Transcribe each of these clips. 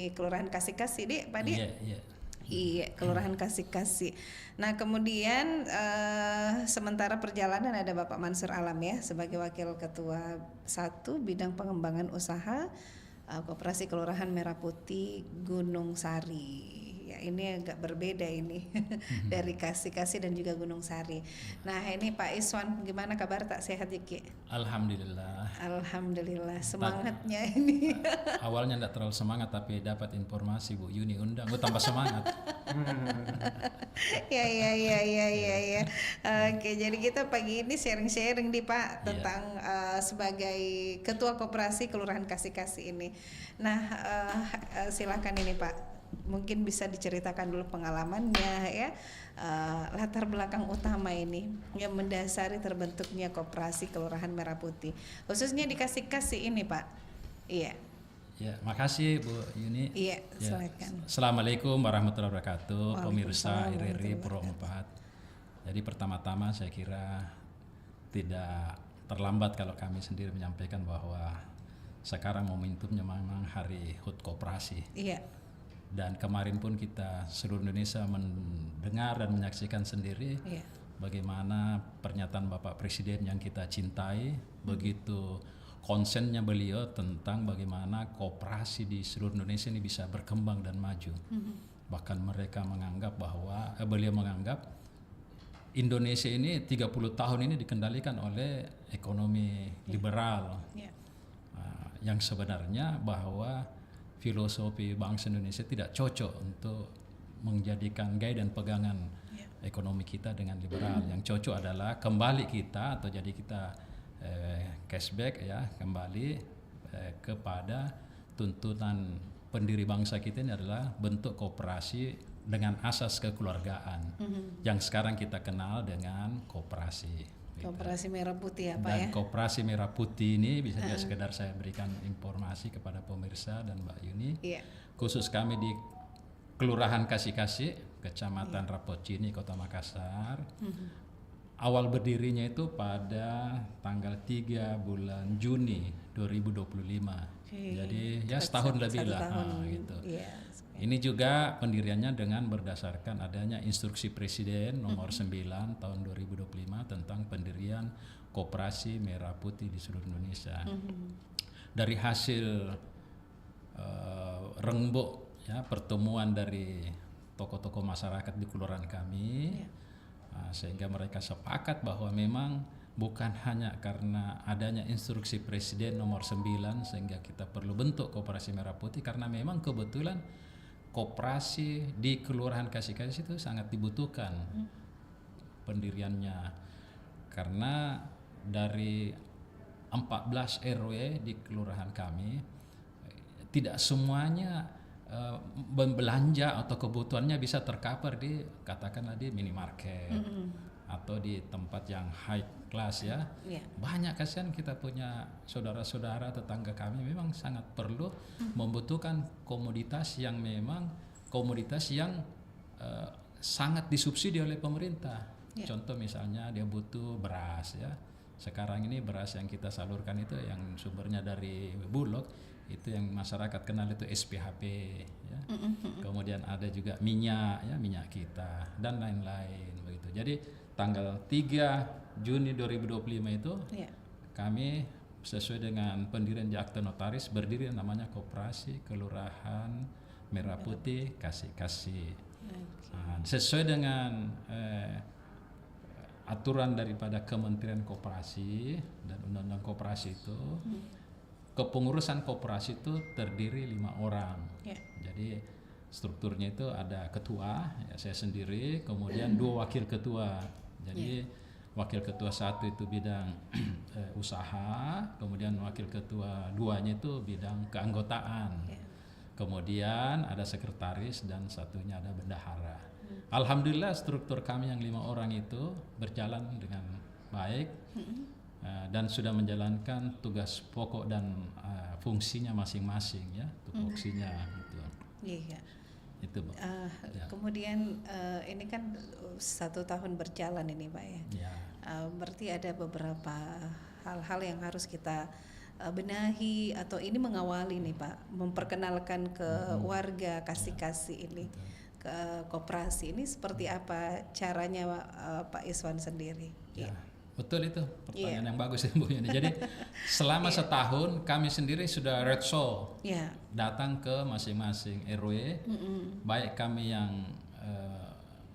di Kelurahan Kasih-Kasih, Dik, Pak Dik? Iya, iya. Iya, Kelurahan Kasih-Kasih. Nah, kemudian sementara perjalanan ada Bapak Mansur Alam ya sebagai Wakil Ketua 1 Bidang Pengembangan Usaha Koperasi Kelurahan Merah Putih Gunung Sari. Ya, ini agak berbeda ini dari Kasih-Kasih dan juga Gunung Sari. Nah, ini Pak Iswan, gimana kabar, tak sehat ya, Ki? Alhamdulillah. Alhamdulillah, semangatnya ini. Awalnya tidak terlalu semangat, tapi dapat informasi Bu Yuni undang, gue tambah semangat. Ya. Oke, jadi kita pagi ini sharing-sharing nih Pak tentang sebagai Ketua Koperasi Kelurahan Kasih-Kasih ini. Nah, silakan ini Pak. Mungkin bisa diceritakan dulu pengalamannya ya, latar belakang utama ini yang mendasari terbentuknya Koperasi Kelurahan Merah Putih, khususnya di Kasih-Kasih ini Pak. Iya. Ya, makasih Bu Yuni. Iya, silakan. Assalamualaikum warahmatullahi wabarakatuh, pemirsa RRI Pro 4. Jadi pertama-tama saya kira tidak terlambat kalau kami sendiri menyampaikan bahwa sekarang momentumnya memang Hari HUT Koperasi. Iya. Dan kemarin pun kita seluruh Indonesia mendengar dan menyaksikan sendiri bagaimana pernyataan Bapak Presiden yang kita cintai, begitu konsennya beliau tentang bagaimana koperasi di seluruh Indonesia ini bisa berkembang dan maju. Bahkan mereka menganggap bahwa beliau menganggap Indonesia ini 30 tahun ini dikendalikan oleh ekonomi liberal. Yang sebenarnya bahwa filosofi bangsa Indonesia tidak cocok untuk menjadikan gaya dan pegangan ekonomi kita dengan liberal. Yang cocok adalah kembali kita atau jadi kita cashback ya, kembali kepada tuntutan pendiri bangsa kita ini adalah bentuk koperasi dengan asas kekeluargaan yang sekarang kita kenal dengan koperasi. Koperasi Merah Putih apa dan ya? Koperasi Merah Putih ini bisa juga sekedar saya berikan informasi kepada pemirsa dan Mbak Yuni. Khusus kami di Kelurahan Kasih-Kasih, Kecamatan Rapocini, Kota Makassar. Awal berdirinya itu pada tanggal 3 bulan Juni 2025. Jadi ya setahun lebih lah gitu. Ini juga pendiriannya dengan berdasarkan adanya instruksi Presiden nomor 9 tahun 2025 tentang pendirian Koperasi Merah Putih di seluruh Indonesia. Dari hasil rembuk ya, pertemuan dari tokoh-tokoh masyarakat di kelurahan kami, sehingga mereka sepakat bahwa memang bukan hanya karena adanya instruksi Presiden nomor 9 sehingga kita perlu bentuk Koperasi Merah Putih, karena memang kebetulan koperasi di Kelurahan Kasih-Kasih itu sangat dibutuhkan pendiriannya, karena dari 14 RW di kelurahan kami tidak semuanya belanja atau kebutuhannya bisa tercover di katakanlah di minimarket atau di tempat yang high class ya. Banyak kasihan kita punya saudara-saudara tetangga kami memang sangat perlu membutuhkan komoditas yang memang komoditas yang sangat disubsidi oleh pemerintah. Contoh misalnya dia butuh beras ya. Sekarang ini beras yang kita salurkan itu yang sumbernya dari Bulog, itu yang masyarakat kenal itu SPHP ya. Kemudian ada juga minyak ya, minyak kita dan lain-lain begitu. Jadi tanggal 3 Juni 2025 itu kami sesuai dengan pendirian di akte notaris berdiri namanya Koperasi Kelurahan Merah Putih Kasih-Kasih. Sesuai dengan aturan daripada Kementerian Koperasi dan Undang-Undang Koperasi itu, kepengurusan koperasi itu terdiri 5 orang. Jadi strukturnya itu ada ketua, ya, saya sendiri, kemudian 2 wakil ketua. Jadi wakil ketua 1 itu bidang usaha, kemudian wakil ketua 2-nya itu bidang keanggotaan. Kemudian ada sekretaris dan satunya ada bendahara. Alhamdulillah struktur kami yang 5 orang itu berjalan dengan baik dan sudah menjalankan tugas pokok dan fungsinya masing-masing ya, tupoksinya gitu. Itu Bu. Kemudian ini kan 1 tahun berjalan ini Pak ya. Berarti ada beberapa hal-hal yang harus kita benahi atau ini mengawali nih Pak, memperkenalkan ke warga kasih-kasih ini ke koperasi ini seperti apa caranya Pak Iswan sendiri? Ya, betul itu pertanyaan yang bagus Ibu ini. Jadi selama setahun kami sendiri sudah roadshow datang ke masing-masing RW, baik kami yang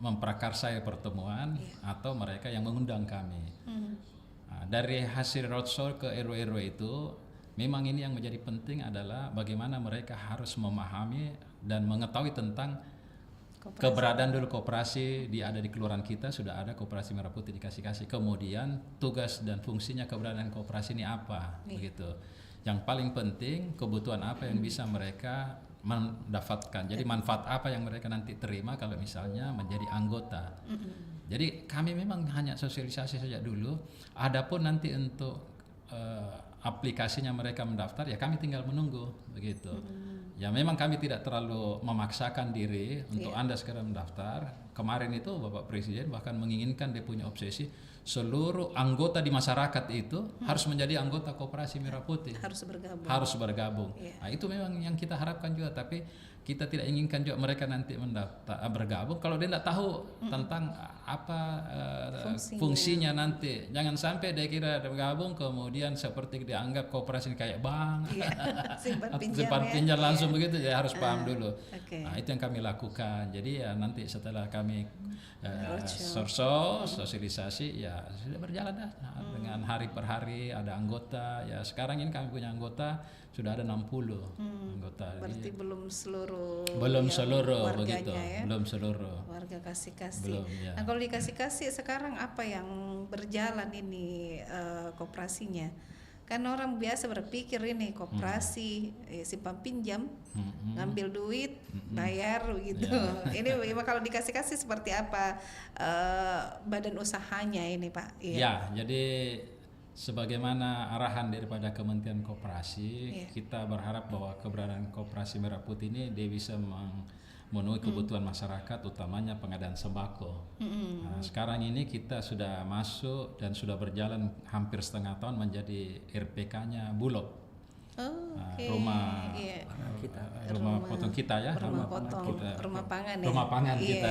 memprakarsai pertemuan atau mereka yang mengundang kami. Nah, dari hasil roadshow ke RW-RW itu, memang ini yang menjadi penting adalah bagaimana mereka harus memahami dan mengetahui tentang keberadaan dulu koperasi ada di kelurahan kita, sudah ada Koperasi Merah Putih di Kasih-Kasih. Kemudian tugas dan fungsinya keberadaan koperasi ini apa, begitu. Yang paling penting kebutuhan apa yang bisa mereka mendapatkan. Jadi manfaat apa yang mereka nanti terima kalau misalnya menjadi anggota. Jadi kami memang hanya sosialisasi saja dulu. Adapun nanti untuk aplikasinya mereka mendaftar, ya kami tinggal menunggu, begitu. Ya memang kami tidak terlalu memaksakan diri untuk Anda sekarang mendaftar. Kemarin itu Bapak Presiden bahkan menginginkan, dia punya obsesi seluruh anggota di masyarakat itu harus menjadi anggota Koperasi Merah Putih. Harus bergabung. Nah, itu memang yang kita harapkan juga, tapi kita tidak inginkan juga mereka nanti mendaftar bergabung kalau dia tidak tahu tentang apa fungsinya nanti. Jangan sampai dia kira bergabung kemudian seperti dianggap koperasi ini kayak bank, simpan pinjam langsung begitu. Ya harus paham dulu. Nah, itu yang kami lakukan. Jadi ya nanti setelah kami sosialisasi, ya sudah berjalan dah dengan hari per hari ada anggota. Ya sekarang ini kami punya anggota sudah ada 60 anggota. Berarti belum seluruh begitu. Ya? Belum seluruh warga kasih-kasih. Belum, ya. Nah, kalau di kasih-kasih sekarang apa yang berjalan ini koperasinya? Kan orang biasa berpikir ini koperasi simpan pinjam, ngambil duit, bayar gitu. Ini kalau dikasih-kasih seperti apa badan usahanya ini Pak? Ya, jadi sebagaimana arahan daripada Kementerian Koperasi, kita berharap bahwa keberadaan Koperasi Merah Putih ini dia bisa memenuhi kebutuhan masyarakat, utamanya pengadaan sembako. Nah, sekarang ini kita sudah masuk dan sudah berjalan hampir setengah tahun menjadi RPK-nya Bulog. Rumah potong kita ya, rumah pangan kita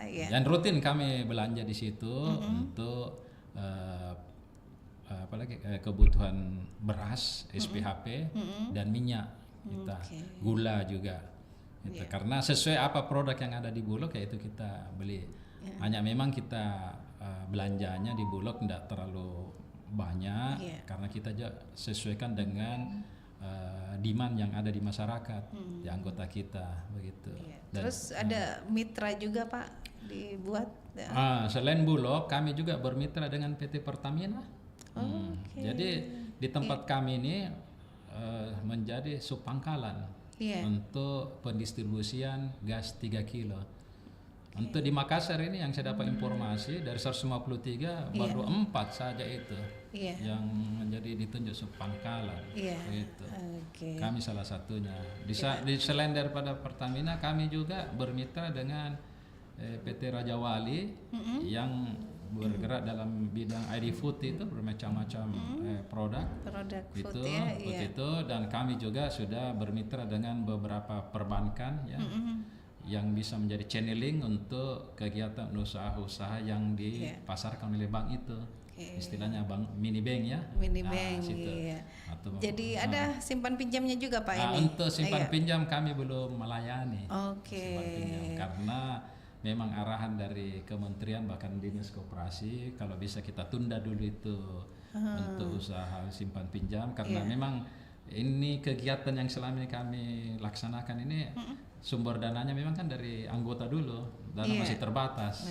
ya. Dan rutin kami belanja di situ untuk apalagi kebutuhan beras, SPHP dan minyak kita, gula juga. Gitu. Karena sesuai apa produk yang ada di Bulog ya itu kita beli. Hanya memang kita belanjanya di Bulog tidak terlalu banyak karena kita juga sesuaikan dengan demand yang ada di masyarakat, di anggota kita begitu. Dan, terus ada mitra juga Pak dibuat. Selain Bulog kami juga bermitra dengan PT Pertamina. Jadi di tempat kami ini menjadi subpangkalan untuk pendistribusian gas 3 kilo. Untuk di Makassar ini yang saya dapat informasi dari 153 baru 4 saja itu yang menjadi ditunjuk subpangkalan. Gitu. Kami salah satunya. Selain daripada Pertamina kami juga bermitra dengan PT Raja Wali yang bergerak dalam bidang ID food itu bermacam-macam produk itu itu dan kami juga sudah bermitra dengan beberapa perbankan ya yang bisa menjadi channeling untuk kegiatan usaha-usaha yang dipasarkan oleh bank itu. Istilahnya bank mini bank ya. Mini bank. Jadi ada simpan pinjamnya juga Pak ini. Untuk simpan pinjam kami belum melayani. Simpan pinjam karena memang arahan dari kementerian bahkan dinas koperasi kalau bisa kita tunda dulu itu untuk usaha simpan pinjam karena memang ini kegiatan yang selama ini kami laksanakan ini sumber dananya memang kan dari anggota dulu, dana masih terbatas.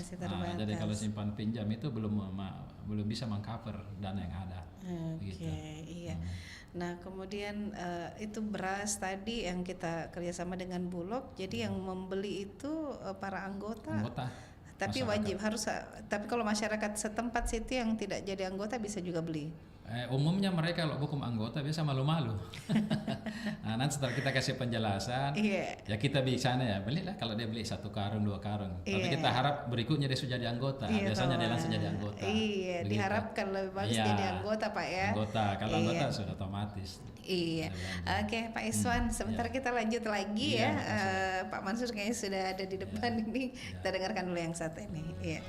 Jadi kalau simpan pinjam itu belum bisa mengcover dana yang ada. Gitu. Nah kemudian itu beras tadi yang kita kerjasama dengan Bulog, jadi yang membeli itu para anggota. Tapi masyarakat. Wajib harus. Tapi kalau masyarakat setempat situ yang tidak jadi anggota bisa juga beli. Umumnya mereka kalau hukum anggota biasa malu-malu. Nah, nanti setelah kita kasih penjelasan, Iya. ya kita bicara ya belilah kalau dia beli 1 karung 2 karung. Tapi Iya. kita harap berikutnya dia sudah jadi anggota. Iya, Biasanya dia Pak. langsung jadi anggota. Iya, Begitu. diharapkan lebih bagus Iya, jadi anggota, Pak ya. Anggota, kalau Iya. anggota sudah otomatis. Iya, Dia oke Pak Iswan, sebentar kita lanjut lagi Iya, ya. makasih. Pak Mansur kayaknya sudah ada di depan ini. Kita dengarkan dulu yang satu ini. Iya.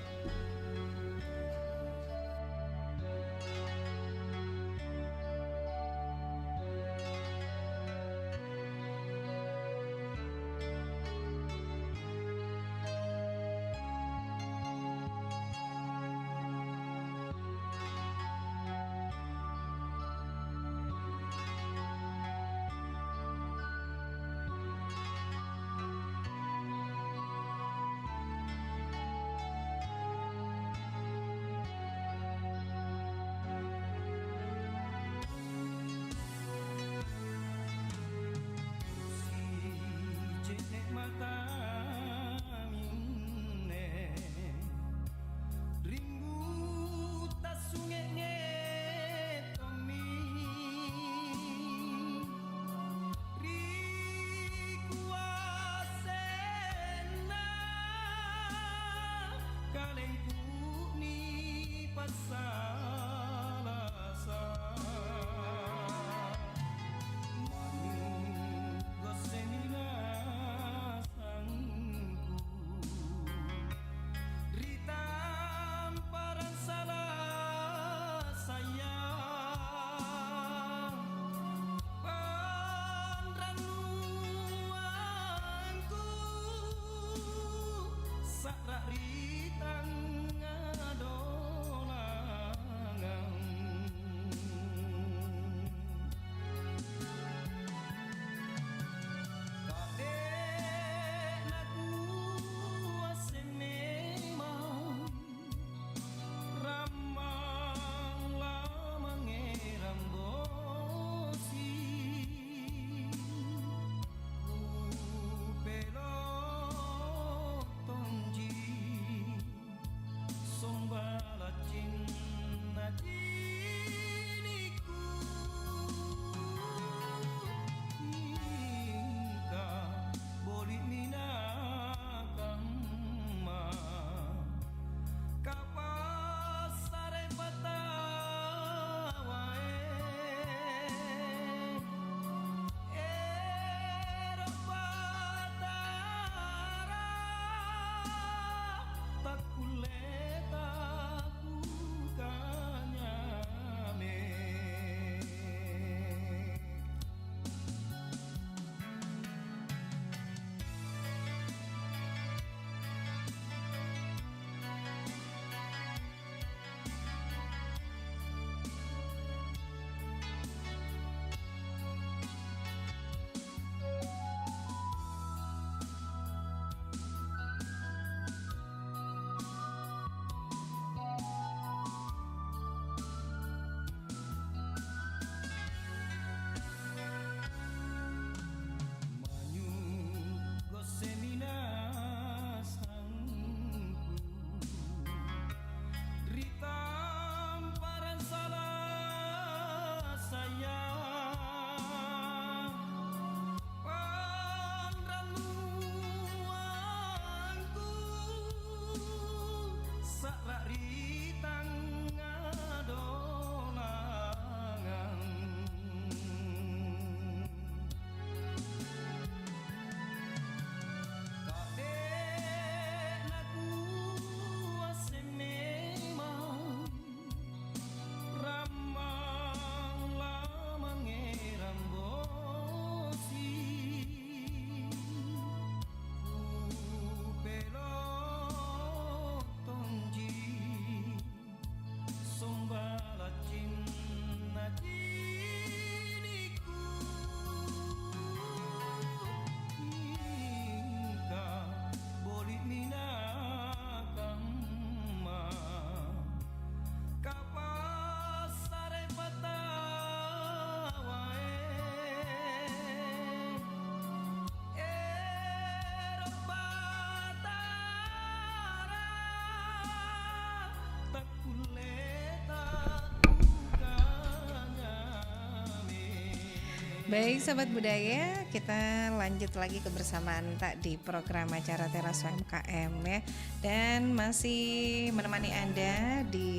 Baik Sobat Budaya, kita lanjut lagi kebersamaan tak di program acara Teras UMKM ya. Dan masih menemani Anda di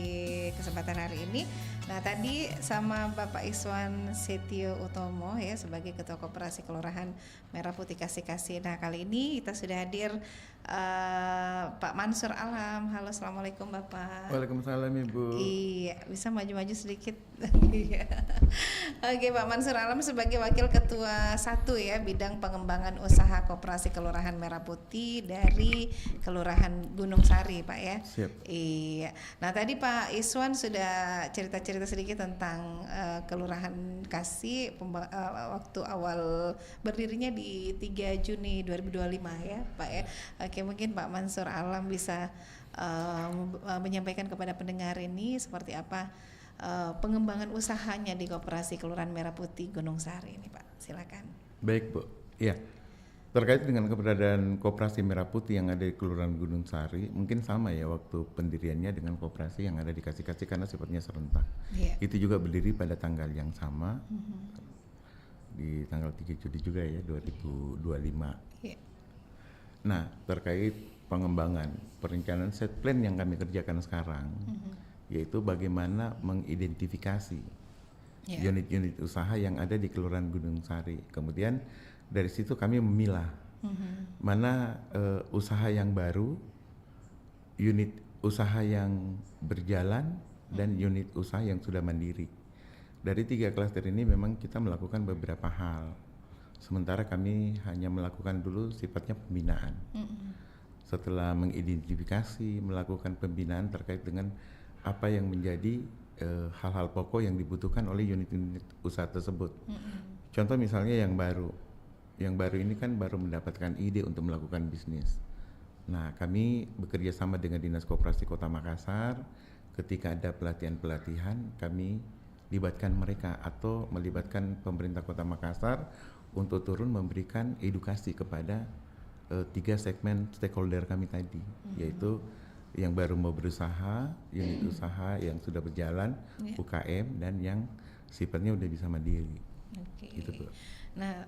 kesempatan hari ini. Nah tadi sama Bapak Iswan Setio Utomo ya sebagai Ketua Koperasi Kelurahan Merah Putih Kasih-Kasih. Nah kali ini kita sudah hadir Pak Mansur Alam. Halo, Assalamualaikum Bapak. Waalaikumsalam Ibu. Iya, bisa maju-maju sedikit. Iya. Oke, Pak Mansur Alam sebagai Wakil Ketua 1 ya bidang pengembangan usaha Koperasi Kelurahan Merah Putih dari Kelurahan Gunung Sari, Pak ya. Siap. Iya. Nah, tadi Pak Iswan sudah cerita-cerita sedikit tentang Kelurahan Kasih waktu awal berdirinya di 3 Juni 2025 ya, Pak ya. Oke, mungkin Pak Mansur Alam bisa menyampaikan kepada pendengar ini seperti apa pengembangan usahanya di Koperasi Kelurahan Merah Putih Gunung Sari ini, Pak. Silakan. Baik Bu. Iya. Terkait dengan keberadaan Koperasi Merah Putih yang ada di Kelurahan Gunung Sari, mungkin sama ya waktu pendiriannya dengan koperasi yang ada di Kasih-Kasih karena sifatnya serentak. Yeah. Itu juga berdiri pada tanggal yang sama, di tanggal 3 Juli juga ya 2025. Yeah. Nah, terkait pengembangan perencanaan set plan yang kami kerjakan sekarang, yaitu bagaimana mengidentifikasi unit-unit usaha yang ada di Kelurahan Gunung Sari. Kemudian dari situ kami memilah mana usaha yang baru, unit usaha yang berjalan, dan unit usaha yang sudah mandiri. Dari 3 klaster ini memang kita melakukan beberapa hal. Sementara kami hanya melakukan dulu sifatnya pembinaan. Setelah mengidentifikasi, melakukan pembinaan terkait dengan apa yang menjadi hal-hal pokok yang dibutuhkan oleh unit-unit usaha tersebut. Contoh misalnya yang baru ini kan baru mendapatkan ide untuk melakukan bisnis. Nah, kami bekerja sama dengan Dinas Koperasi Kota Makassar. Ketika ada pelatihan-pelatihan, kami libatkan mereka atau melibatkan pemerintah Kota Makassar untuk turun memberikan edukasi kepada 3 segmen stakeholder kami tadi, yaitu yang baru mau berusaha, unit usaha yang sudah berjalan, UKM, dan yang sifatnya udah bisa mandiri. Gitu, Bu. Nah,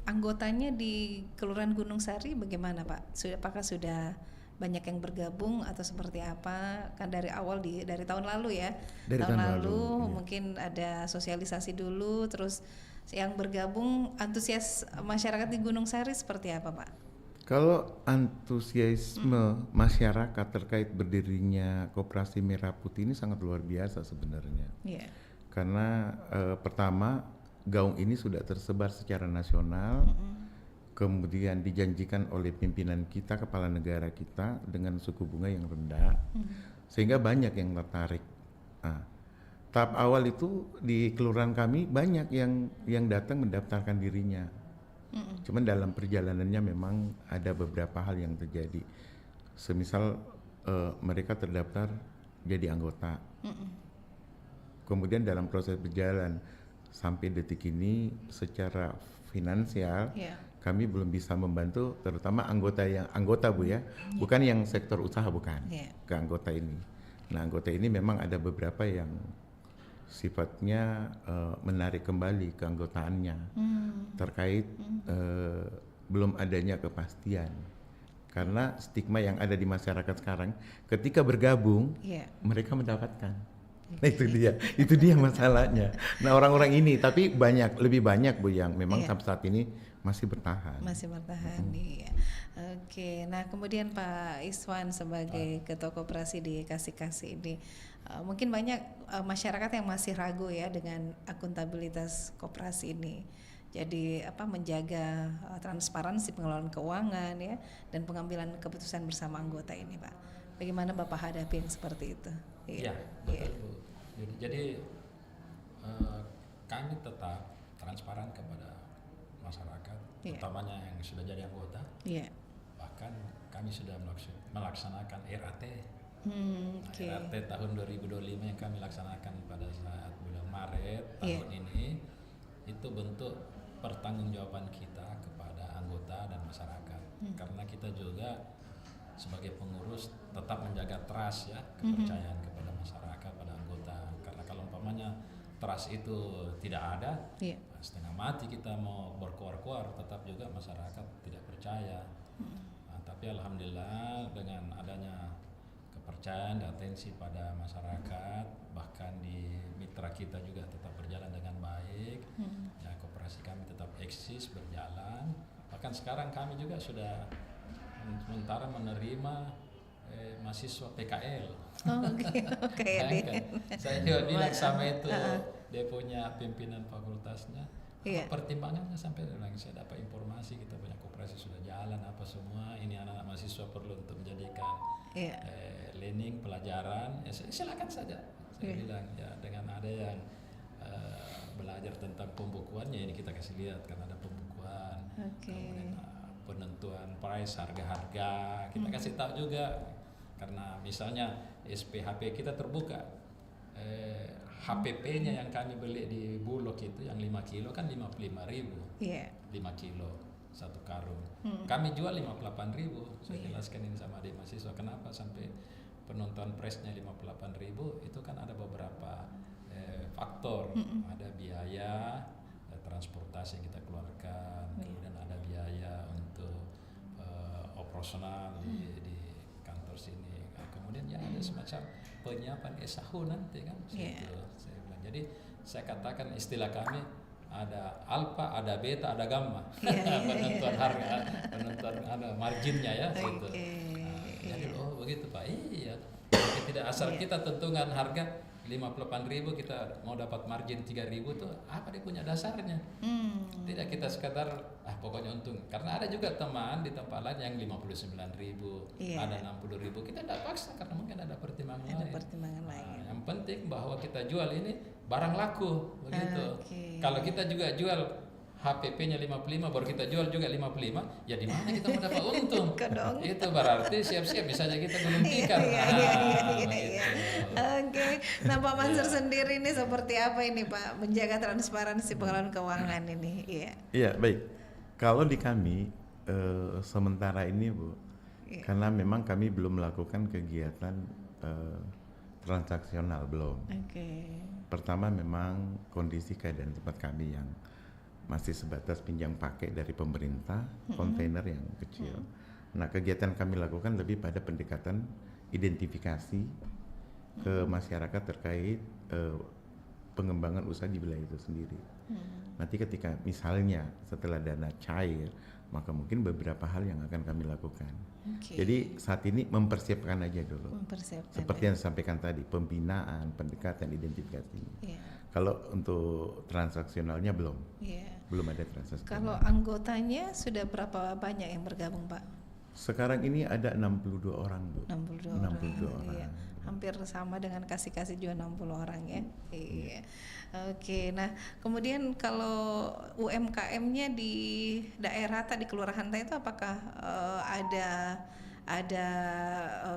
anggotanya di Kelurahan Gunung Sari bagaimana, Pak? Apakah sudah banyak yang bergabung atau seperti apa? Kan dari awal dari tahun lalu ya. Dari tahun tahun lalu lalu, mungkin ada sosialisasi dulu, terus yang bergabung antusias masyarakat di Gunung Sari seperti apa, Pak? Kalau antusiasme masyarakat terkait berdirinya Koperasi Merah Putih ini sangat luar biasa sebenarnya. Yeah. Karena pertama gaung ini sudah tersebar secara nasional, kemudian dijanjikan oleh pimpinan kita, kepala negara kita dengan suku bunga yang rendah, sehingga banyak yang tertarik. Nah, tahap awal itu di kelurahan kami banyak yang datang mendaftarkan dirinya. Cuman dalam perjalanannya memang ada beberapa hal yang terjadi. Semisal mereka terdaftar jadi anggota. Kemudian dalam proses berjalan sampai detik ini secara finansial kami belum bisa membantu, terutama anggota Bu ya, bukan yang sektor usaha, bukan, ke anggota ini. Nah, anggota ini memang ada beberapa yang sifatnya menarik kembali keanggotaannya terkait belum adanya kepastian, karena stigma yang ada di masyarakat sekarang ketika bergabung mereka mendapatkan. Nah, itu dia masalahnya. Nah, orang-orang ini tapi lebih banyak Bu yang memang sampai saat ini masih bertahan. Iya. Oke, nah kemudian Pak Iswan sebagai Ketua Koperasi di Kasih-Kasih ini, mungkin banyak masyarakat yang masih ragu ya dengan akuntabilitas koperasi ini. Jadi menjaga transparansi pengelolaan keuangan ya dan pengambilan keputusan bersama anggota ini, Pak. Bagaimana Bapak hadapi yang seperti itu? Iya, betul Bu. Jadi kami tetap transparan kepada masyarakat, utamanya yang sudah jadi anggota. Bahkan kami sudah melaksanakan RAT. RAT tahun 2025 yang kami laksanakan pada saat bulan Maret tahun ini, itu bentuk pertanggungjawaban kita kepada anggota dan masyarakat. Karena kita juga sebagai pengurus tetap menjaga trust ya, kepercayaan kepada masyarakat, pada anggota. Karena kalau umpamanya trust itu tidak ada, Iya. setengah mati kita mau berkuar-kuar, tetap juga masyarakat tidak percaya. Nah, tapi alhamdulillah dengan adanya kepercayaan dan atensi pada masyarakat, bahkan di mitra kita juga tetap berjalan dengan baik, ya koperasi kami tetap eksis berjalan. Bahkan sekarang kami juga sudah sementara menerima mahasiswa PKL. Oh, oke. Saya juga bilang sama itu dia punya pimpinan fakultasnya. Iya. Pertimbangannya sampai bilang saya dapat informasi kita punya koperasi sudah jalan apa semua. Ini anak-anak mahasiswa perlu untuk menjadikan learning pelajaran. Ya, silakan saja. Saya bilang ya dengan ada yang belajar tentang pembukuannya ini kita kasih lihat karena ada pembukuan. Kemudian penentuan price harga-harga kita kasih tahu juga. Karena misalnya SPHP kita terbuka, HPP-nya yang kami beli di Bulog itu yang 5 kilo kan 55.000, 5 kilo satu karung. Kami jual 58.000. Saya jelaskan ini sama adik mahasiswa kenapa sampai penonton price-nya 58.000 itu kan ada beberapa faktor, ada biaya transportasi yang kita keluarkan, kemudian ada biaya untuk operasional di kantor sini. Nah, kemudian ya ada semacam penyiapan SAHU nanti kan. Saya bilang. Jadi saya katakan istilah kami ada alfa, ada beta, ada gamma. Penentuan harga, penentuan ada marginnya ya gitu. Jadi begitu Pak. Iya. Jadi tidak asal kita tentukan harga 58.000 kita mau dapat margin 3.000 tuh apa dia punya dasarnya. Tidak kita sekadar pokoknya untung. Karena ada juga teman di tempat lain yang 59.000, ada 60.000. Kita tidak paksa karena mungkin ada pertimbangan lain. Yang penting bahwa kita jual ini barang laku begitu. Kalau kita juga jual HPP-nya 55 baru kita jual juga 55, ya di mana kita mau dapat untung? Itu berarti siap-siap misalnya kita gulung tikar. Oke. Nah, Pak Mansur sendiri ini seperti apa ini Pak menjaga transparansi pengelolaan keuangan ini? Iya, baik. Kalau di kami sementara ini Bu, karena memang kami belum melakukan kegiatan transaksional belum. Pertama memang kondisi keadaan tempat kami yang masih sebatas pinjam pakai dari pemerintah, kontainer yang kecil. Nah, kegiatan kami lakukan lebih pada pendekatan identifikasi ke masyarakat terkait pengembangan usaha di wilayah itu sendiri. Nanti ketika misalnya setelah dana cair, maka mungkin beberapa hal yang akan kami lakukan. Jadi saat ini mempersiapkan aja dulu. Seperti yang disampaikan tadi, pembinaan, pendekatan, identifikasi. Kalau untuk transaksionalnya belum ada transaksi. Kalau anggotanya sudah berapa banyak yang bergabung Pak? Sekarang ini ada 62 orang Bu. 62 orang. Iya. Hampir sama dengan kasih-kasih juga 60 orang ya. Iya. Oke, nah kemudian kalau UMKM-nya di daerah tadi kelurahan tadi itu apakah ada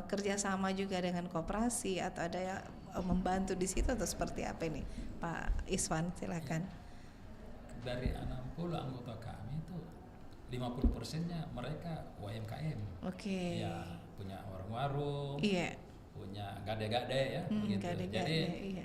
kerjasama juga dengan koperasi atau ada yang membantu di situ atau seperti apa ini Pak Iswan, silakan. Dari 60 anggota kami itu 50%-nya mereka UMKM. Ya, punya warung-warung. Punya gade-gade ya begitu. Jadi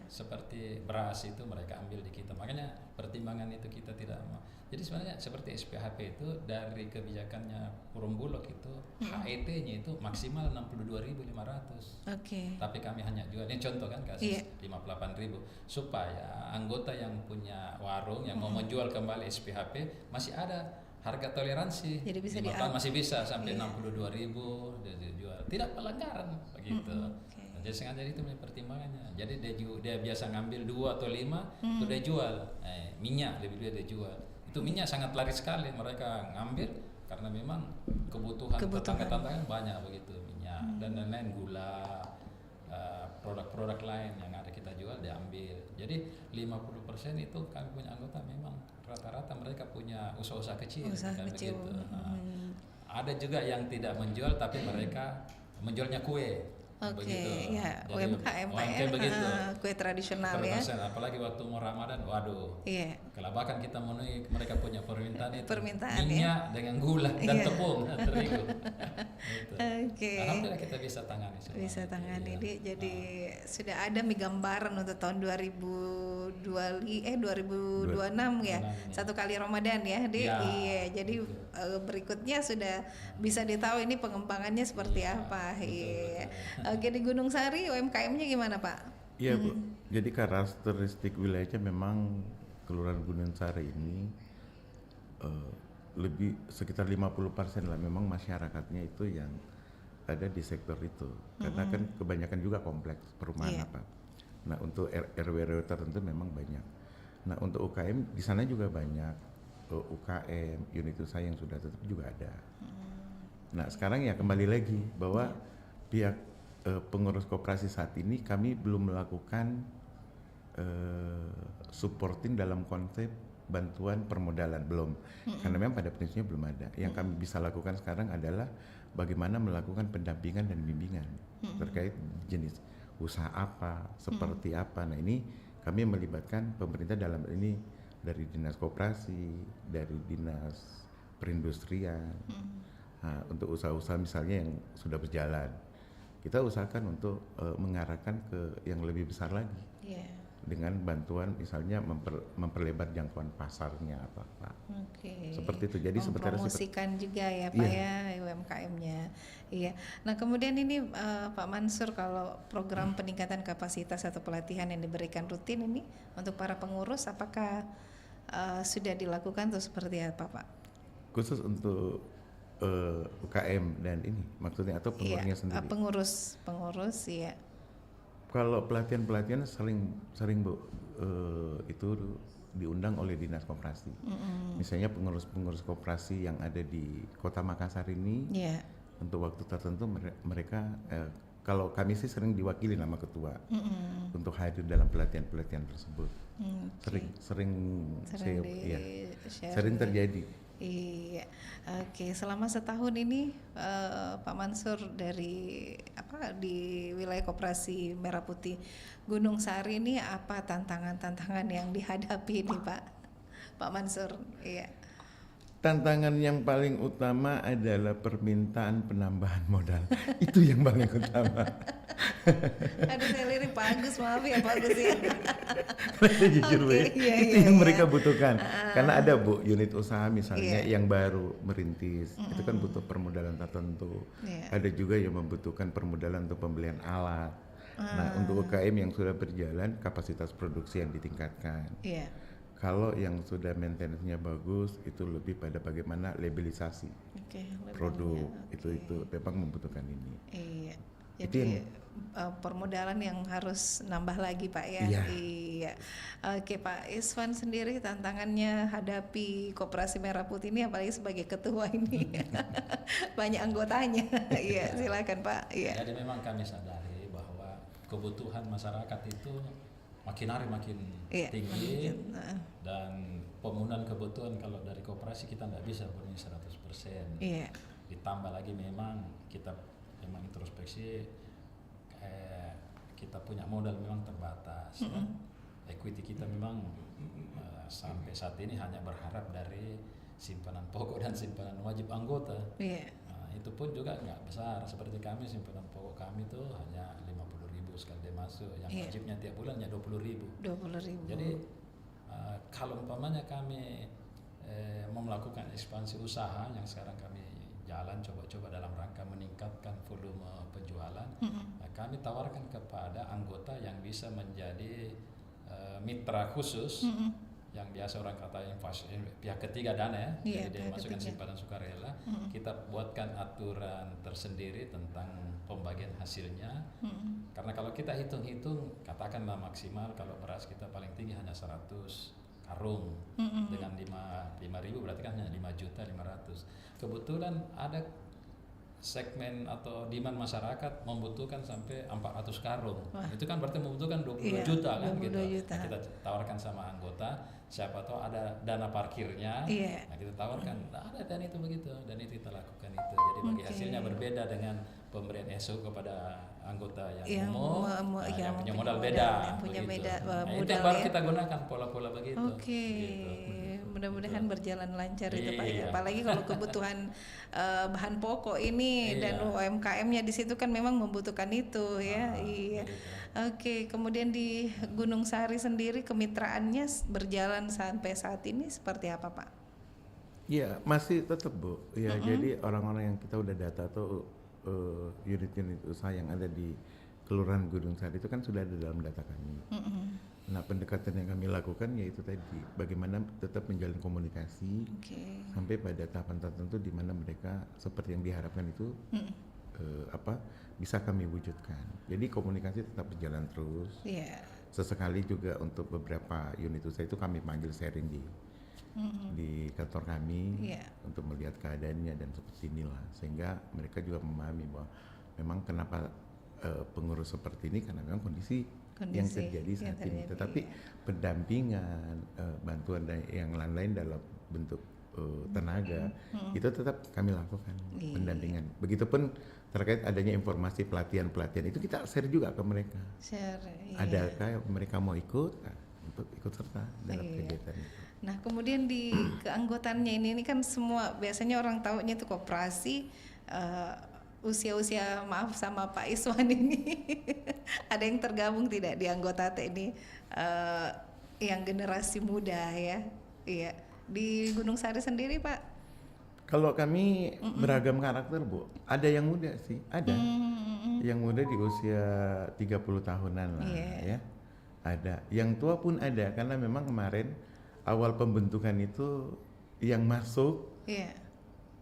seperti beras itu mereka ambil di kita. Makanya pertimbangan itu kita tidak mau. Jadi sebenarnya seperti SPHP itu dari kebijakannya Perumbulok itu HET-nya itu maksimal 62.500. Tapi kami hanya jual ini contoh kan kasus 58.000 supaya anggota yang punya warung yang mau menjual kembali SPHP masih ada harga toleransi. Jadi bisa masih bisa sampai 62.000 dia dijual. Tidak pelanggaran begitu. Jadi sengaja itu pertimbangannya. Jadi dia biasa ngambil 2 atau 5 itu dia jual. Minyak lebih dulu dia jual. Itu minyak sangat laris sekali mereka ngambil karena memang kebutuhan tetangga-tetangga banyak begitu minyak dan lain-lain gula, produk-produk lain yang ada kita jual diambil. Jadi 50% itu kami punya anggota memang rata-rata mereka punya usaha-usaha kecil. Begitu. Ada juga yang tidak menjual tapi mereka menjualnya kue. Oke, begitu. ya Jadi UMKM Pak ya. UMKM begitu. Kue tradisional ya. Permasalahan, apalagi waktu mau Ramadan, waduh. Iya. Kelabakan kita memenuhi mereka punya permintaan itu. Permintaan, minyak dengan gula dan Iya. tepung dan terigu. Gitu. Oke. Alhamdulillah kita bisa tangani semua. Bisa tangani. Iya. Jadi sudah ada gambaran untuk tahun 2026 ya. Satu kali Ramadan ya, Dik. Ya, Iya. Jadi berikutnya sudah bisa ditahu ini pengembangannya seperti Iya, apa. betul, Iya. betul. Oke, di Gunung Sari UMKM-nya gimana, Pak? Iya Bu, jadi karakteristik wilayahnya memang Kelurahan Gunung Sari ini lebih sekitar 50% lah memang masyarakatnya itu yang ada di sektor itu. Karena kan kebanyakan juga kompleks perumahan Iya. apa. Nah untuk RW-RW tertentu memang banyak. Nah untuk UKM di sana juga banyak UKM, unit usaha yang sudah tutup juga ada. Nah sekarang ya kembali lagi bahwa pihak pengurus koperasi saat ini kami belum melakukan supporting dalam konsep bantuan permodalan belum, karena memang pada prinsipnya belum ada. Yang kami bisa lakukan sekarang adalah bagaimana melakukan pendampingan dan bimbingan terkait jenis usaha apa, seperti apa. Nah ini kami melibatkan pemerintah dalam ini dari dinas koperasi, dari dinas perindustrian. Nah, untuk usaha-usaha misalnya yang sudah berjalan, kita usahakan untuk mengarahkan ke yang lebih besar lagi. Iya. Dengan bantuan misalnya memperlebar jangkauan pasarnya apa. Oke. Seperti itu. Jadi sebenarnya mempromosikan juga ya Pak ya UMKM-nya. Iya. Nah kemudian ini Pak Mansur, kalau program peningkatan kapasitas atau pelatihan yang diberikan rutin ini untuk para pengurus, apakah sudah dilakukan atau seperti apa Pak? khusus untuk UKM dan ini maksudnya atau pengurusnya sendiri. Pengurus ya. Kalau pelatihan sering Bu itu diundang oleh dinas koperasi. Misalnya pengurus koperasi yang ada di Kota Makassar ini, untuk waktu tertentu mereka kalau kami sih sering diwakili nama ketua untuk hadir dalam pelatihan tersebut. Sering terjadi. Iya, oke. Selama setahun ini Pak Mansur di wilayah Koperasi Merah Putih Gunung Sari ini apa tantangan yang dihadapi nih Pak Mansur? Iya. Tantangan yang paling utama adalah permintaan penambahan modal. Itu yang paling utama. Aduh, saya lirik Pak Agus, maaf ya Pak Agus ya. Jujur Bu, itu yang mereka butuhkan. Karena ada Bu unit usaha misalnya yang baru merintis, itu kan butuh permodalan tertentu. Ada juga yang membutuhkan permodalan untuk pembelian alat. Nah untuk UKM yang sudah berjalan, kapasitas produksi yang ditingkatkan. Kalau yang sudah maintenance-nya bagus, itu lebih pada bagaimana labelisasi produk. Itu memang membutuhkan ini. Iya. Jadi permodalan yang harus nambah lagi Pak ya. Iya. Oke Pak Iswan sendiri, tantangannya hadapi Koperasi Merah Putih ini apalagi sebagai ketua ini banyak anggotanya. Iya, silakan Pak. Iya. Jadi memang kami sadari bahwa kebutuhan masyarakat itu makin hari makin tinggi, dan pemenuhan kebutuhan kalau dari koperasi kita nggak bisa penuhi 100%. Ditambah lagi memang kita memang introspeksi, kita punya modal memang terbatas. Equity kita memang sampai saat ini hanya berharap dari simpanan pokok dan simpanan wajib anggota. Itu pun juga nggak besar. Seperti kami, simpanan pokok kami itu hanya 50.000 sekali dia masuk, yang wajibnya tiap bulannya 20.000. Jadi kalau umpamanya kami mau melakukan ekspansi usaha yang sekarang kami jalan coba-coba dalam rangka meningkatkan volume penjualan, kami tawarkan kepada anggota yang bisa menjadi mitra khusus, yang biasa orang kata pihak ketiga dana ya, jadi dia masukkan simpanan sukarela. Kita buatkan aturan tersendiri tentang pembagian hasilnya, karena kalau kita hitung-hitung katakanlah maksimal kalau beras kita paling tinggi hanya 100 karung dengan 5.000 berarti kan hanya 5.500.000. Kebetulan ada segmen atau demand masyarakat membutuhkan sampai 400 karung. Wah. Itu kan berarti membutuhkan 22 Iya, juta kan 22 gitu. juta. Nah, kita tawarkan sama anggota, siapa tahu ada dana parkirnya. Iya. Nah, kita tawarkan, ada dan itu begitu, dan itu kita lakukan itu. Jadi bagi Oke. hasilnya berbeda dengan pemberian SO kepada anggota Yang umum, yang yang punya punya modal modal, beda. yang punya begitu. beda, Nah, itu modal yang baru ya. kita gunakan pola-pola begitu. Oke, Gitu. mudah-mudahan berjalan lancar itu Pak ya. Iya. Apalagi kalau kebutuhan bahan pokok ini Iya. dan UMKM-nya di situ kan memang membutuhkan itu ya. Iya. Begitu. Oke, kemudian di Gunung Sahari sendiri kemitraannya berjalan sampai saat ini seperti apa Pak? Ya masih tetap Bu. Ya jadi orang-orang yang kita udah data tuh unit-unit usaha yang ada di Kelurahan Gunung Sahari itu kan sudah ada dalam data kami. Nah pendekatan yang kami lakukan yaitu tadi bagaimana tetap menjalin komunikasi Oke. sampai pada tahapan tertentu di mana mereka seperti yang diharapkan itu bisa kami wujudkan. Jadi komunikasi tetap berjalan terus. Iya. Sesekali juga untuk beberapa unit usaha itu kami panggil sharing di kantor kami Iya. untuk melihat keadaannya dan seperti inilah sehingga mereka juga memahami bahwa memang kenapa pengurus seperti ini karena memang kondisi yang terjadi saat ini. Tetapi pendampingan, bantuan dan yang lain-lain dalam bentuk tenaga itu tetap kami lakukan pendampingan. Begitupun terkait adanya informasi pelatihan-pelatihan itu kita share juga ke mereka. Share. Iya. Adakah mereka mau ikut untuk ikut serta dalam kegiatan itu. Nah, kemudian di keanggotaannya ini kan semua biasanya orang taunya itu koperasi usia-usia maaf sama Pak Iswan ini ada yang tergabung tidak di anggota ini yang generasi muda ya. Iya. Di Gunung Sahari sendiri Pak? Kalau kami beragam karakter Bu, ada yang muda sih, ada. Yang muda di usia 30 tahunan lah ya. Ada. Yang tua pun ada karena memang kemarin awal pembentukan itu yang masuk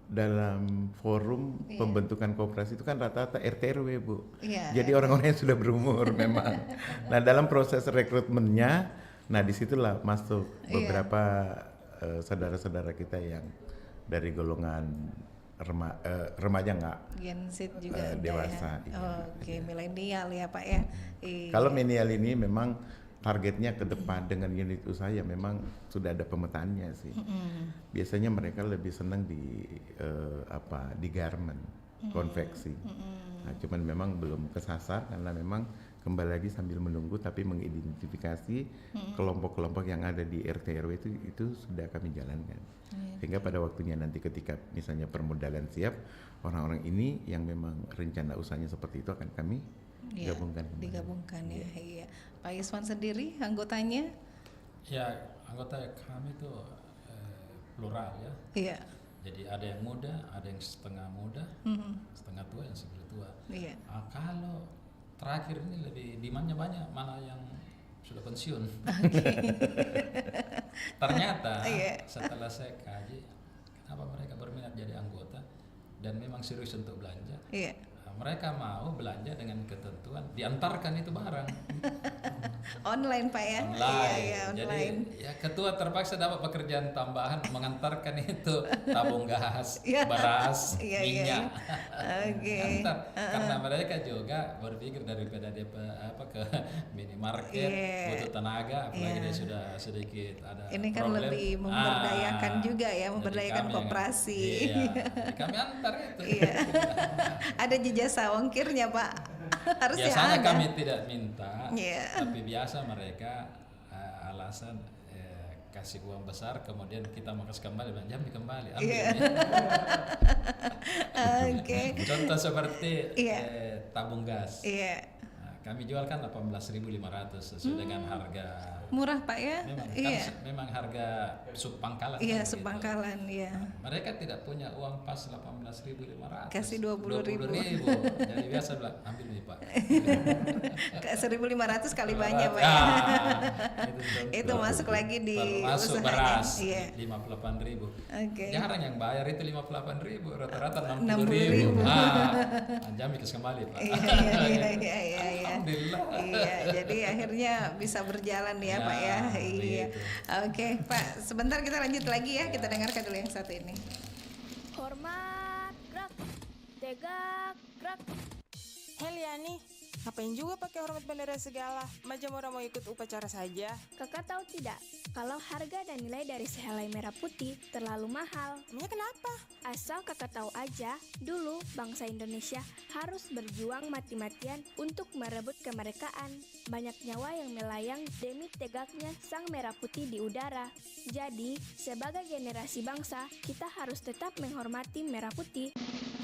dalam forum pembentukan koperasi itu kan rata-rata RT RW Bu. Jadi orang-orang yang sudah berumur memang. Nah dalam proses rekrutmennya, nah disitulah masuk beberapa saudara-saudara kita yang dari golongan remaja nggak Gen Z juga dewasa. Ya. Oke, milenial ya Pak ya. Kalau milenial ini memang targetnya ke depan dengan unit usaha yang memang sudah ada pemetaannya sih. Biasanya mereka lebih senang di garment, konveksi. Nah, cuman memang belum kesasar karena memang kembali lagi sambil menunggu tapi mengidentifikasi kelompok-kelompok yang ada di RT RW itu sudah kami jalankan. Sehingga pada waktunya nanti ketika misalnya permodalan siap, orang-orang ini yang memang rencana usahanya seperti itu akan kami digabungkan ya. Iya. Pak Iswan sendiri anggotanya? Ya, anggota kami itu plural ya. Iya. Jadi ada yang muda, ada yang setengah muda, setengah tua, yang sebelah tua. Iya. Kalau terakhir ini lebih demandnya banyak, malah yang sudah pensiun. Ternyata setelah saya kaji, kenapa mereka berminat jadi anggota dan memang serius untuk belanja. Iya. Mereka mau belanja dengan ketentuan diantarkan itu barang online Pak ya. online. Iya, Jadi online. ya ketua terpaksa dapat pekerjaan tambahan mengantarkan itu tabung gas, Iya. beras, Iya, minyak. Oke. Antar karena mereka juga berpikir daripada dia ke minimarket butuh tenaga, apalagi dia sudah sedikit ada ini kan problem. lebih memberdayakan juga ya, memberdayakan Jadi kami koperasi. jadi kami antar itu. Iya. Ada jasa ongkirnya Pak. Harusnya Biasanya ada. kami tidak minta, Iya. tapi biasa mereka alasan kasih uang besar, kemudian kita mau kasih kembali, jam kembali, ambil. Iya. Oke. Contoh seperti Iya. tabung gas. Iya. Nah, kami jual kan 18.500 sesuai dengan harga. Murah Pak ya? Memang, Iya. kan memang harga subpangkalan. Iya, kan subpangkalan ya. Mereka tidak punya uang pas 18.500. Kasih 20.000. Jadi biasa bilang, ambil nih Pak. 1.500 kali banyak Pak. Itu masuk lagi di masuk usahanya. beras Iya. 58.000. Oke. Jarang yang bayar itu 58.000, rata-rata 60.000. 60.000. Jam dikasih kembali Pak. Iya. Alhamdulillah. Iya, jadi akhirnya bisa berjalan ya Pak ya. Iya. Oke Pak, sebentar kita lanjut lagi ya. Kita dengarkan dulu yang satu ini. Hormat grafis tegak, gerak. Heliani, ngapain juga pakai hormat bendera segala? Macam orang mau ikut upacara saja. Kakak tahu tidak, kalau harga dan nilai dari sehelai merah putih terlalu mahal. Emangnya kenapa? Asal kakak tahu aja, dulu bangsa Indonesia harus berjuang mati-matian untuk merebut kemerdekaan. Banyak nyawa yang melayang demi tegaknya sang merah putih di udara. Jadi, sebagai generasi bangsa, kita harus tetap menghormati merah putih.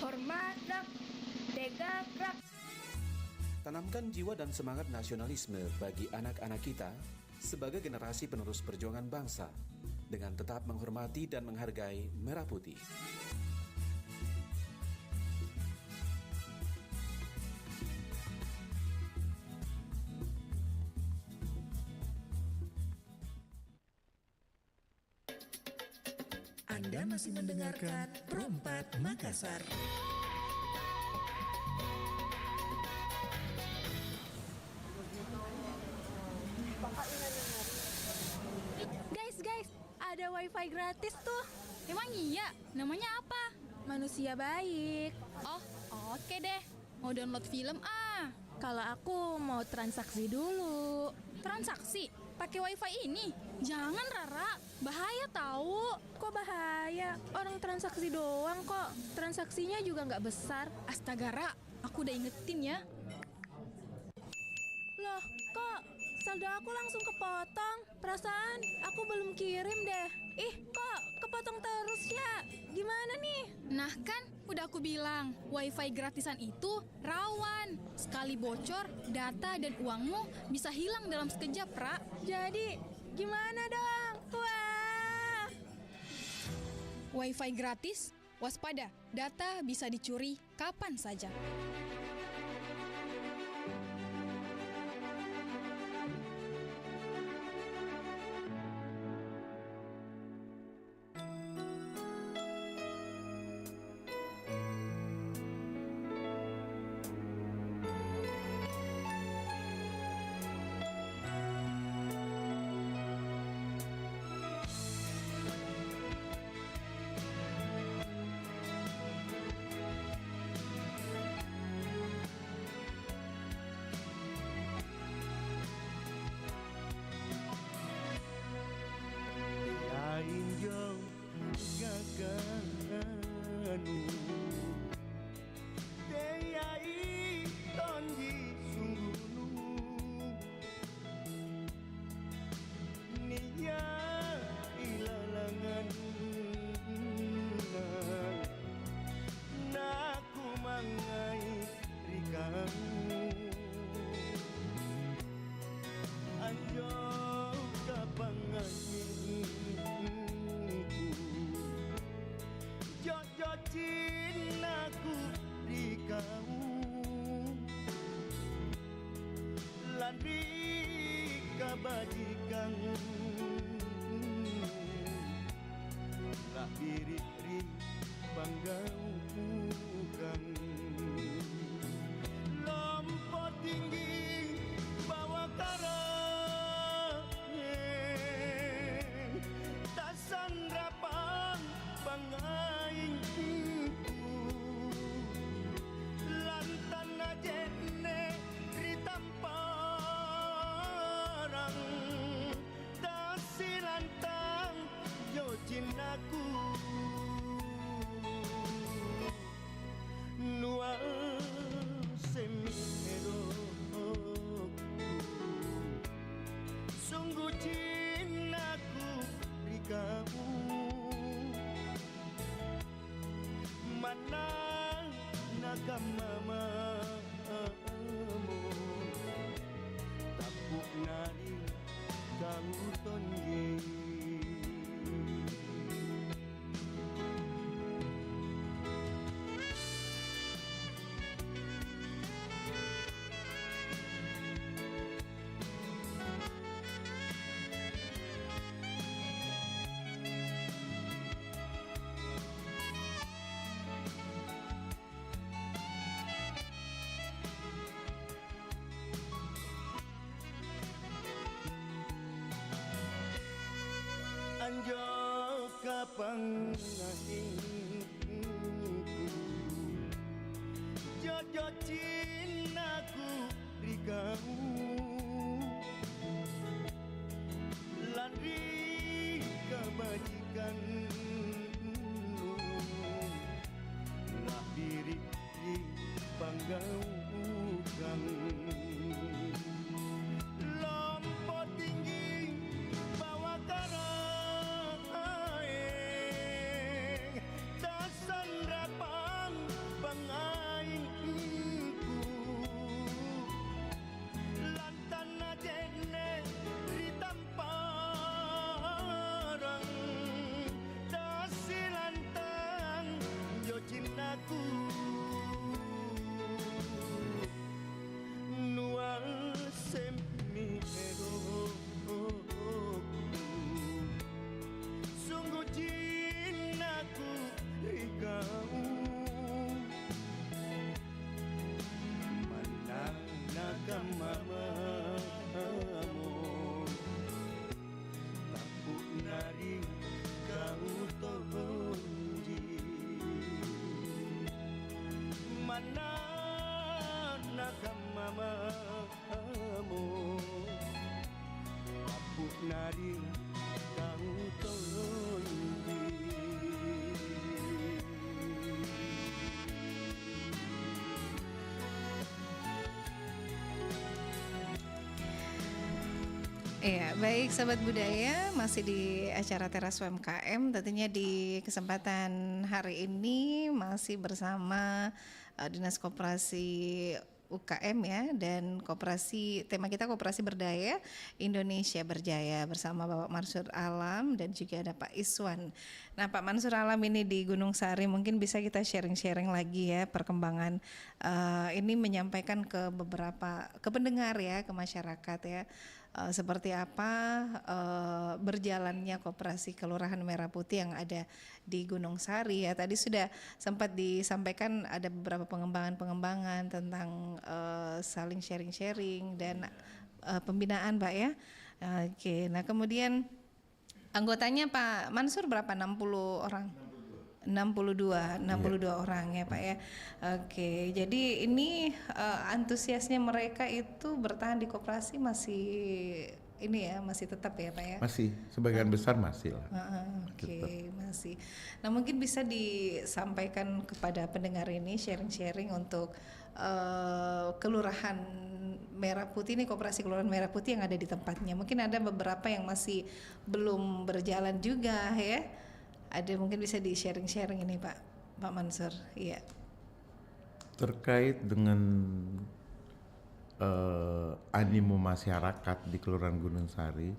Hormat, rak, tegak, rak. Tanamkan jiwa dan semangat nasionalisme bagi anak-anak kita sebagai generasi penerus perjuangan bangsa dengan tetap menghormati dan menghargai merah putih. Anda masih mendengarkan Perompak Makassar. Guys, ada wifi gratis tuh. Emang iya? Namanya apa? Manusia baik. Oh, oke deh. Mau download film ah. Kalau aku mau transaksi dulu. Transaksi? Pakai wifi ini? Jangan Rara, bahaya tahu. Kok bahaya? Orang transaksi doang kok. Transaksinya juga nggak besar. Astaga Ra, aku udah ingetin ya. Loh, kok saldo aku langsung kepotong? Perasaan aku belum kirim deh. Ih, kok kepotong terus ya? Gimana nih? Nah kan, udah aku bilang, wifi gratisan itu rawan. Sekali bocor, data dan uangmu bisa hilang dalam sekejap, Ra. Jadi, gimana dong? Wah! Wifi gratis, waspada, data bisa dicuri kapan saja. Injong gaganu deyai tonji sunggunu niya ilalangan naku mangai rikamu anjong kapanganku Jojo cintaku di kamu Lari kebajikan Lah diri banggaukan Lompok tinggi bawa karang Tak sandrapan bangaing lantan ajene ritamparang tasilantang yo cintaku nual semihero sungguh cintaku di kamu mana nakamamamu tapuk nari kau tongi anjo kapang ngahingku cintaku rikau lari kebajikan lah diri di panggaukan lompok tinggi bawa karang aeng dasan rapang pangaingku lantana jene ritamparang dasi lantang yo cintaku nuang semihero sungguh cintaku ikau mana nakamamamu takut nari kau tonji mana nakamamamu takut nari kau tonji. Iya, baik sahabat budaya, masih di acara Teras UMKM. Tentunya di kesempatan hari ini masih bersama Dinas Koperasi UKM ya, dan tema kita Koperasi Berdaya Indonesia Berjaya bersama Bapak Mansur Alam dan juga ada Pak Iswan. Nah, Pak Mansur Alam ini di Gunung Sari, mungkin bisa kita sharing-sharing lagi ya perkembangan ini, menyampaikan ke pendengar ya, ke masyarakat ya. Seperti apa berjalannya koperasi Kelurahan Merah Putih yang ada di Gunung Sari ya. Tadi sudah sempat disampaikan ada beberapa pengembangan tentang saling sharing-sharing dan pembinaan Pak ya. Oke, nah kemudian anggotanya Pak Mansur berapa? 60 orang? 62 orang ya Pak ya. Oke, jadi ini antusiasnya mereka itu bertahan di koperasi masih ini ya, masih tetap ya Pak ya? Masih, sebagian besar masih lah. Oke, masih. Nah mungkin bisa disampaikan kepada pendengar ini sharing-sharing untuk Kelurahan Merah Putih ini, Koperasi Kelurahan Merah Putih yang ada di tempatnya. Mungkin ada beberapa yang masih belum berjalan juga ya. Ada mungkin bisa di sharing-sharing ini Pak Mansur. Iya. Terkait dengan animo masyarakat di Kelurahan Gunung Sari,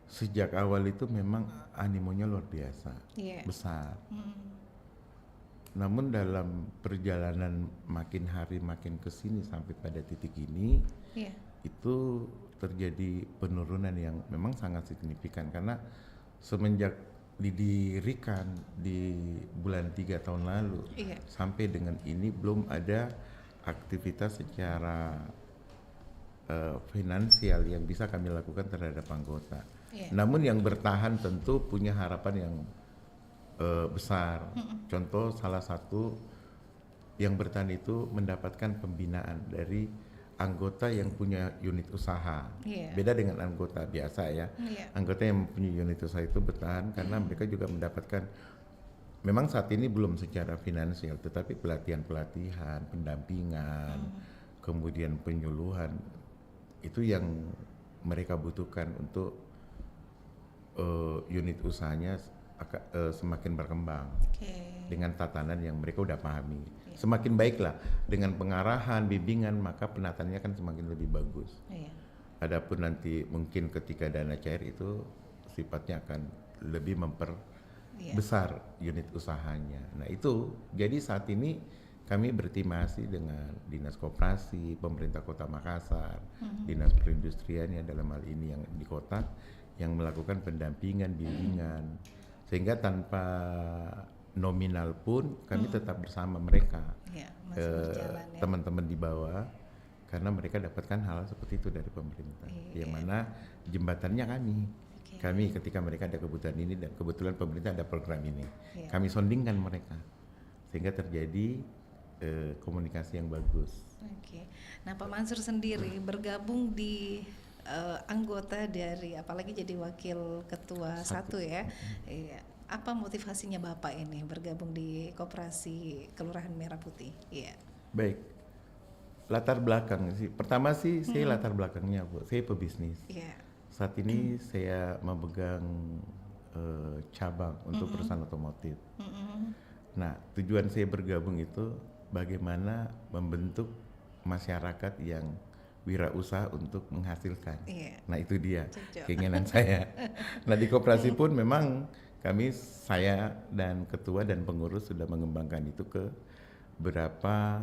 sejak awal itu memang animonya luar biasa, besar. Namun dalam perjalanan makin hari makin kesini sampai pada titik ini, itu terjadi penurunan yang memang sangat signifikan, karena semenjak didirikan di bulan 3 tahun lalu sampai dengan ini belum ada aktivitas secara finansial yang bisa kami lakukan terhadap anggota. Namun yang bertahan tentu punya harapan yang besar. Contoh salah satu yang bertahan itu mendapatkan pembinaan dari anggota yang punya unit usaha. Beda dengan anggota biasa ya. Anggota yang punya unit usaha itu bertahan karena mereka juga mendapatkan, memang saat ini belum secara finansial, tetapi pelatihan, pendampingan, kemudian penyuluhan, itu yang mereka butuhkan untuk unit usahanya semakin berkembang dengan tatanan yang mereka udah pahami. Semakin baiklah dengan pengarahan, bimbingan, maka penataannya kan semakin lebih bagus. Adapun nanti mungkin ketika dana cair itu sifatnya akan lebih memperbesar unit usahanya. Nah itu, jadi saat ini kami bertimasi dengan Dinas Koperasi, pemerintah Kota Makassar, Dinas Perindustriannya dalam hal ini yang di kota, yang melakukan pendampingan, bimbingan, sehingga tanpa nominal pun kami tetap bersama mereka, teman-teman di bawah, karena mereka dapatkan hal seperti itu dari pemerintah, yang mana jembatannya kami ketika mereka ada kebutuhan ini, dan kebetulan pemerintah ada program ini, kami sondingkan mereka, sehingga terjadi komunikasi yang bagus. Oke. Nah, Pak Mansur sendiri bergabung di anggota dari, apalagi jadi wakil ketua satu ya. Iya. Apa motivasinya Bapak ini bergabung di Koperasi Kelurahan Merah Putih? Iya. Baik. Latar belakang sih. Pertama sih saya latar belakangnya, Bu. Saya pebisnis. Iya. Saat ini saya memegang cabang untuk perusahaan otomotif. Nah, tujuan saya bergabung itu bagaimana membentuk masyarakat yang wirausaha untuk menghasilkan. Iya. Nah, itu dia Cocok. keinginan saya. Nah, di koperasi pun memang saya dan ketua dan pengurus sudah mengembangkan itu ke beberapa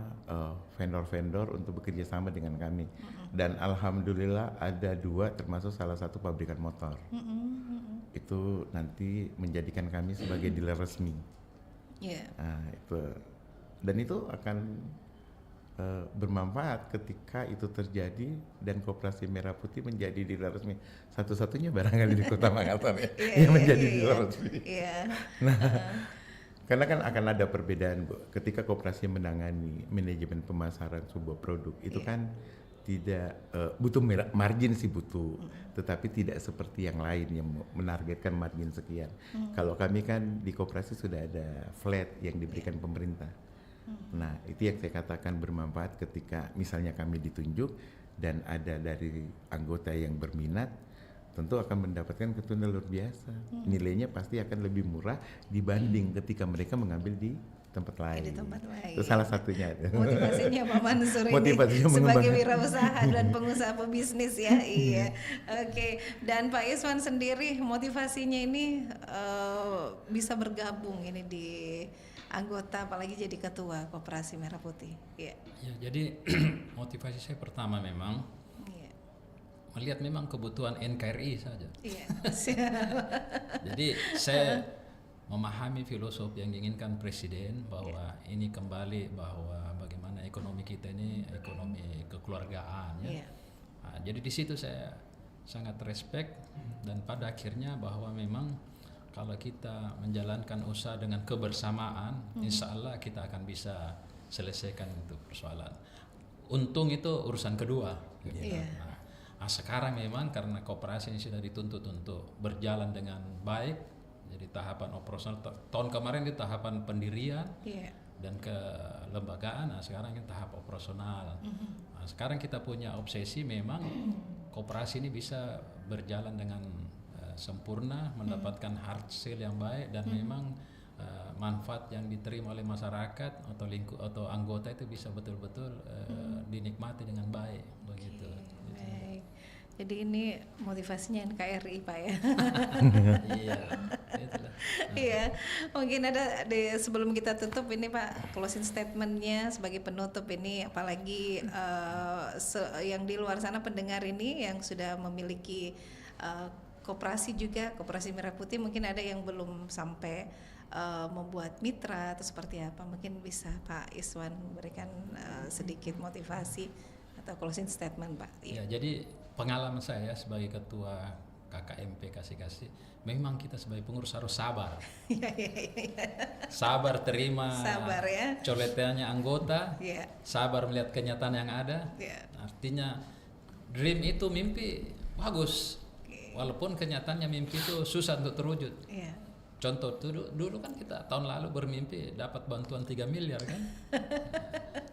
vendor-vendor untuk bekerja sama dengan kami. Dan alhamdulillah ada 2 termasuk salah satu pabrikan motor. Itu nanti menjadikan kami sebagai dealer resmi. Iya. Nah, itu. Dan itu akan bermanfaat ketika itu terjadi dan Koperasi Merah Putih menjadi dealer resmi satu-satunya barangkali di Kota Makassar ya, yang menjadi dealer resmi. Iya. Nah, karena kan akan ada perbedaan, Bu. Ketika koperasi menangani manajemen pemasaran sebuah produk itu kan tidak butuh margin sih butuh, tetapi tidak seperti yang lain yang menargetkan margin sekian. Kalau kami kan di koperasi sudah ada flat yang diberikan pemerintah. Nah, itu yang saya katakan bermanfaat ketika misalnya kami ditunjuk dan ada dari anggota yang berminat, tentu akan mendapatkan keuntungan luar biasa. Nilainya pasti akan lebih murah dibanding ketika mereka mengambil di tempat lain. Di tempat lain. Itu salah satunya. Motivasinya Pak Mansur ini Motivasinya sebagai mengembangkan. wirausaha dan pengusaha pebisnis ya. Iya. Oke. Dan Pak Iswan sendiri motivasinya ini bisa bergabung ini di anggota, apalagi jadi ketua Koperasi Merah Putih. Iya. Ya, jadi motivasi saya pertama memang Iya. melihat memang kebutuhan NKRI saja. Iya. Jadi saya memahami filosofi yang diinginkan Presiden bahwa ini kembali bahwa bagaimana ekonomi kita ini ekonomi kekeluargaan ya. Iya. Nah, jadi di situ saya sangat respect dan pada akhirnya bahwa memang kalau kita menjalankan usaha dengan kebersamaan, insya Allah kita akan bisa selesaikan itu persoalan. Untung itu urusan kedua. Gitu. Iya. Nah, sekarang memang karena koperasi ini sudah dituntut untuk berjalan dengan baik, jadi tahapan operasional tahun kemarin itu tahapan pendirian Iya. dan kelembagaan. Nah, sekarang ini tahap operasional. Nah, sekarang kita punya obsesi memang koperasi ini bisa berjalan dengan sempurna, mendapatkan hasil yang baik dan memang manfaat yang diterima oleh masyarakat atau anggota itu bisa betul-betul dinikmati dengan baik begitu. Baik. Jadi ini motivasinya NKRI Pak ya. Iya, itulah. Iya, mungkin ada sebelum kita tutup ini Pak, closing statementnya sebagai penutup ini, apalagi yang di luar sana pendengar ini yang sudah memiliki koperasi juga, Koperasi Merah Putih, mungkin ada yang belum sampai membuat mitra atau seperti apa, mungkin bisa Pak Iswan berikan sedikit motivasi atau closing statement Pak. Ya, jadi pengalaman saya sebagai ketua KKMP Kasih-Kasih, memang kita sebagai pengurus harus sabar. Sabar terima Sabar ya. coletannya anggota, sabar melihat kenyataan yang ada. Artinya dream itu mimpi bagus, walaupun kenyataannya mimpi itu susah untuk terwujud. Contoh dulu kan kita tahun lalu bermimpi dapat bantuan 3 miliar kan.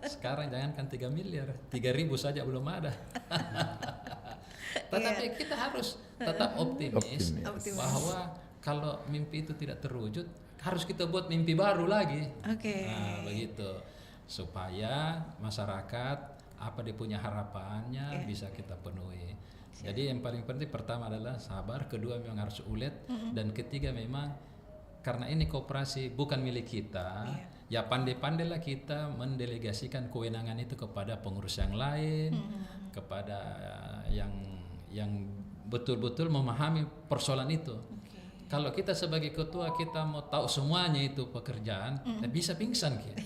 Sekarang jangankan 3 miliar, 3.000 saja belum ada. Tetapi kita harus tetap optimis bahwa kalau mimpi itu tidak terwujud, harus kita buat mimpi baru lagi. Nah, begitu. Supaya masyarakat apa dia punya harapannya bisa kita penuhi. Jadi yang paling penting pertama adalah sabar, kedua memang harus ulet, dan ketiga memang karena ini koperasi bukan milik kita, ya pandai-pandailah kita mendelegasikan kewenangan itu kepada pengurus yang lain, kepada yang betul-betul memahami persoalan itu. Kalau kita sebagai ketua kita mau tahu semuanya itu pekerjaan, bisa pingsan kita.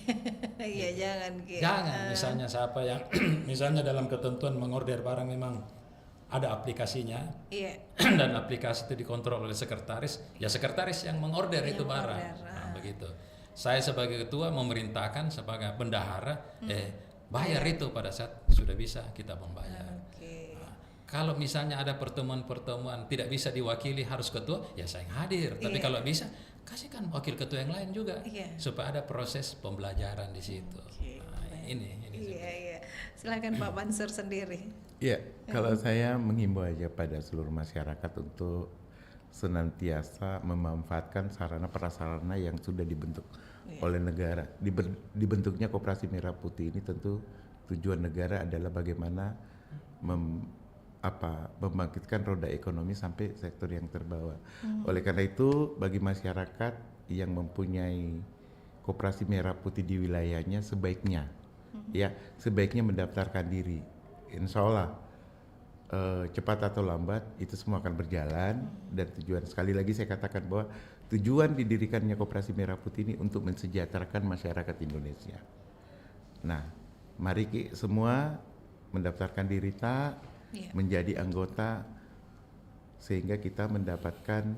Iya, jangan gitu. Jangan, misalnya siapa yang misalnya dalam ketentuan mengorder barang memang ada aplikasinya, dan aplikasi itu dikontrol oleh sekretaris, ya sekretaris yang mengorder itu barang, nah, begitu. Saya sebagai ketua memerintahkan sebagai bendahara, bayar itu pada saat sudah bisa kita membayar. Oke. Kalau misalnya ada pertemuan-pertemuan tidak bisa diwakili harus ketua, ya saya yang hadir. Tapi Iya. kalau bisa, kasihkan wakil ketua yang lain juga, Iya. supaya ada proses pembelajaran di situ. Oke, Nah, ini. Iya. Silakan Pak Mansur sendiri. Ya, kalau saya menghimbau aja pada seluruh masyarakat untuk senantiasa memanfaatkan sarana prasarana yang sudah dibentuk oleh negara. Dibentuknya Koperasi Merah Putih ini tentu tujuan negara adalah bagaimana membangkitkan roda ekonomi sampai sektor yang terbawah. Oleh karena itu, bagi masyarakat yang mempunyai Koperasi Merah Putih di wilayahnya sebaiknya mendaftarkan diri. Insya Allah cepat atau lambat itu semua akan berjalan, dan tujuan, sekali lagi saya katakan bahwa tujuan didirikannya Koperasi Merah Putih ini untuk mensejahterakan masyarakat Indonesia. Nah, mari semua mendaftarkan diri menjadi anggota, sehingga kita mendapatkan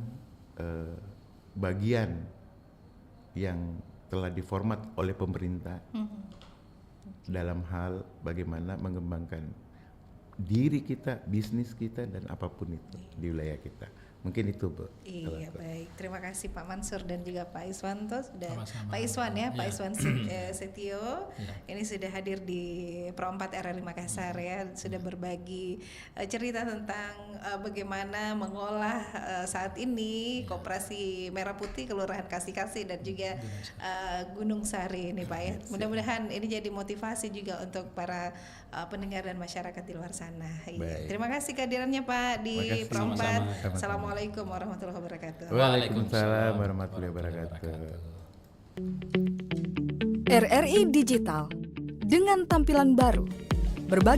bagian yang telah diformat oleh pemerintah dalam hal bagaimana mengembangkan diri kita, bisnis kita, dan apapun itu di wilayah kita. Mungkin itu, Bu. Iya, baik. Terima kasih Pak Mansur dan juga Pak Iswanto sudah. Sama-sama. Pak Iswan ya, Pak Ya. Iswan Setio. Ini sudah hadir di Pro 4 RRI Makassar ya, sudah berbagi cerita tentang bagaimana mengolah saat ini Koperasi Merah Putih Kelurahan Kasih-Kasih dan juga Gunung Sari ini Pak ya. Mudah-mudahan ini jadi motivasi juga untuk para pendengar dan masyarakat di luar sana. Iya. Terima kasih kehadirannya Pak di Pro 4. Assalamualaikum warahmatullahi wabarakatuh. Waalaikumsalam warahmatullahi wabarakatuh. RRI Digital dengan tampilan baru, berbagi